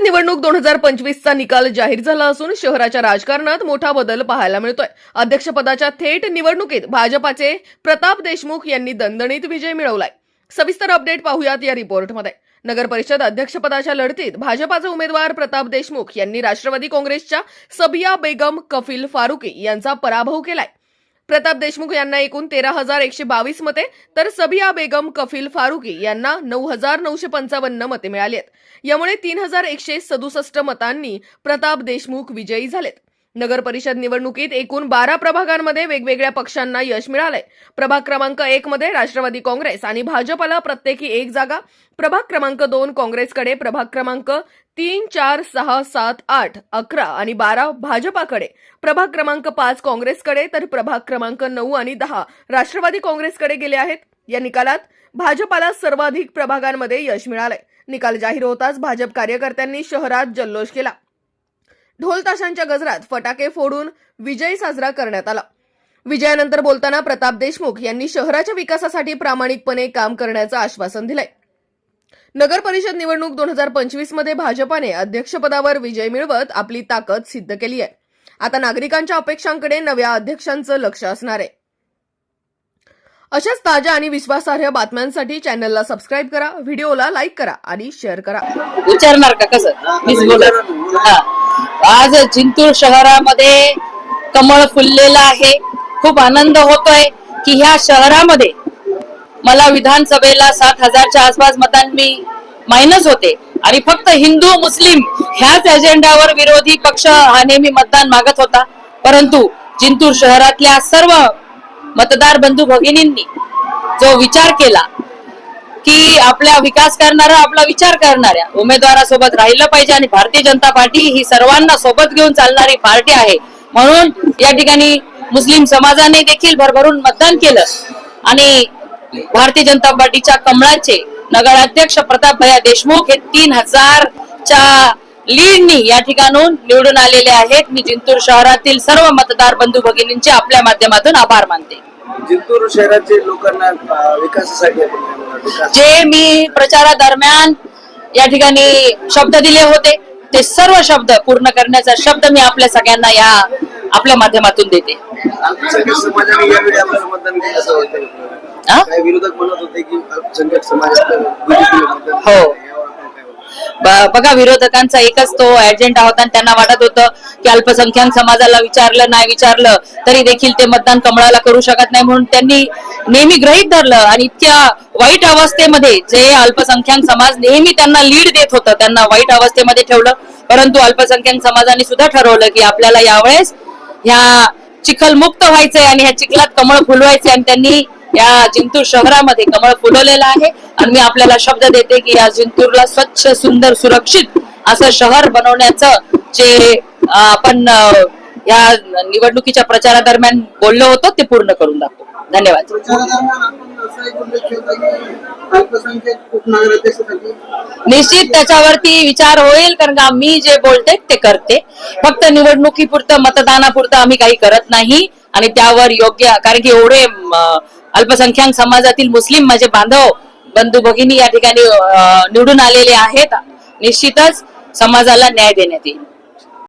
निवडणूक 2025चा निकाल जाहीर झाला असून शहराच्या राजकारणात मोठा बदल पाहायला मिळतोय। अध्यक्षपदाच्या थेट निवडणुकीत भाजपाचे प्रताप देशमुख यांनी दणदणीत विजय मिळवलाय। सविस्तर अपडेट पाहूयात या रिपोर्टमध्ये। नगर परिषद अध्यक्षपदाच्या लढतीत भाजपाचे उमेदवार प्रताप देशमुख यांनी राष्ट्रवादी काँग्रेसच्या सबिया बेगम कफील फारुकी यांचा पराभव केलाय। प्रताप देशमुख यांना एकूण 13,122 मते तर सबिया बेगम कफील फारुकी यांना 9,955 मते मिळाली आहेत। यामुळे 3,167 मतांनी प्रताप देशमुख विजयी झालेत। नगर परिषद निवडणुकीत एकूण 12 प्रभागांमध्ये वेगवेगळ्या पक्षांना यश मिळालंय। प्रभाग क्रमांक 1 मध्ये राष्ट्रवादी काँग्रेस आणि भाजपला प्रत्येकी एक जागा, प्रभाग क्रमांक 2 काँग्रेसकडे, प्रभाग क्रमांक 3, 4, 6, 7, 8, 11 आणि 12 भाजपाकडे, प्रभाग क्रमांक 5 काँग्रेसकडे तर प्रभाग क्रमांक 9 आणि 10 राष्ट्रवादी काँग्रेसकडे गेले आहेत। या निकालात भाजपाला सर्वाधिक प्रभागांमध्ये यश मिळालंय। निकाल जाहीर होताच भाजप कार्यकर्त्यांनी शहरात जल्लोष केला। ढोल ताशांच्या गजरात फटाके फोडून विजय साजरा करण्यात आला। विजयानंतर बोलताना प्रताप देशमुख यांनी शहराच्या विकासासाठी प्रामाणिकपणे काम करण्याचं आश्वासन दिलंय। नगर परिषद निवडणूक 2025 मध्ये भाजपाने अध्यक्षपदावर विजय मिळवत आपली ताकद सिद्ध केली आहे। आता नागरिकांच्या अपेक्षांकडे नव्या अध्यक्षांचं लक्ष असणार आहे। अशाच ताज्या आणि विश्वासार्ह बातम्यांसाठी चॅनलला सबस्क्राइब करा, व्हिडिओला लाईक करा आणि शेअर करा। विचारणार का कसं मीच बोलत। आज जिंतूर शहरामध्ये कमळ फुललेलं आहे। खूप आनंद होतोय की ह्या शहरामध्ये मला विधानसभेला 7,000च्या आसपास मतांनी मायनस होते आणि फक्त हिंदू मुस्लिम ह्याच एजेंडावर विरोधी पक्ष हा नेहमी मतदान मागत होता। परंतु जिंतूर शहरातल्या सर्व मतदार बंधू भगिनींनी जो विचार केला की आपला विकास करणारा, आपला विचार करणाऱ्या उमेदवारासोबत राहिलं पाहिजे आणि भारतीय जनता पार्टी ही सर्वांना सोबत घेऊन चालणारी पार्टी आहे, म्हणून या ठिकाणी मुस्लिम समाजाने देखील भरभरून मतदान केलं आणि भारतीय जनता पार्टीच्या कमळाचे नगराध्यक्ष प्रताप देशमुख हे 3,000च्या लीडनी या ठिकाणून निवडून आलेले आहेत। मी जिंतूर शहरातील सर्व मतदार बंधू भगिनींचे आपल्या माध्यमातून आभार मानते। जिंतूर शहराचे लोकांना विकासासाठी जे मी प्रचारादरम्यान या ठिकाणी शब्द दिले होते ते सर्व शब्द पूर्ण करण्याचा शब्द मी आपल्या सगळ्यांना या आपल्या माध्यमातून देते। समाजाने यावेळी आपलं मतदान केलं असं वाटतं। काही विरोधक म्हणत होते की अल्पसंख्याक समाजात हो बघा, विरोधकांचा एकच तो एजेंडा होता आणि त्यांना वाटत होतं की अल्पसंख्याक समाजाला विचारलं नाही विचारलं तरी देखील ते मतदान कमळाला करू शकत नाही, म्हणून त्यांनी नेहमी गृहीत धरलं आणि इतक्या वाईट अवस्थेमध्ये जे अल्पसंख्याक समाज नेहमी त्यांना लीड देत होतं त्यांना वाईट अवस्थेमध्ये ठेवलं। परंतु अल्पसंख्याक समाजाने सुद्धा ठरवलं की आपल्याला यावेळेस ह्या चिखल मुक्त व्हायचंय आणि ह्या चिखलात कमळ फुलवायचे आणि त्यांनी या जिंतूर शहरामध्ये कमळ फुलवलेलं आहे। आणि मी आपल्याला शब्द देते की या जिंतूरला स्वच्छ, सुंदर, सुरक्षित असं शहर बनवण्याचं जे आपण या निवडणुकीच्या प्रचारादरम्यान बोललो होतो ते पूर्ण करून दाखवू। धन्यवाद। निश्चित त्याच्यावरती विचार होईल, कारण का मी जे बोलते ते करते। फक्त निवडणुकीपुरतं मतदानापुरतं आम्ही काही करत नाही आणि त्यावर योग्य, कारण की एवढे अल्पसंख्याक समाजातील मुस्लिम माझे बांधव बंधू भगिनी या ठिकाणी निवडून आलेले आहेत, निश्चितच समाजाला न्याय देण्यात येईल।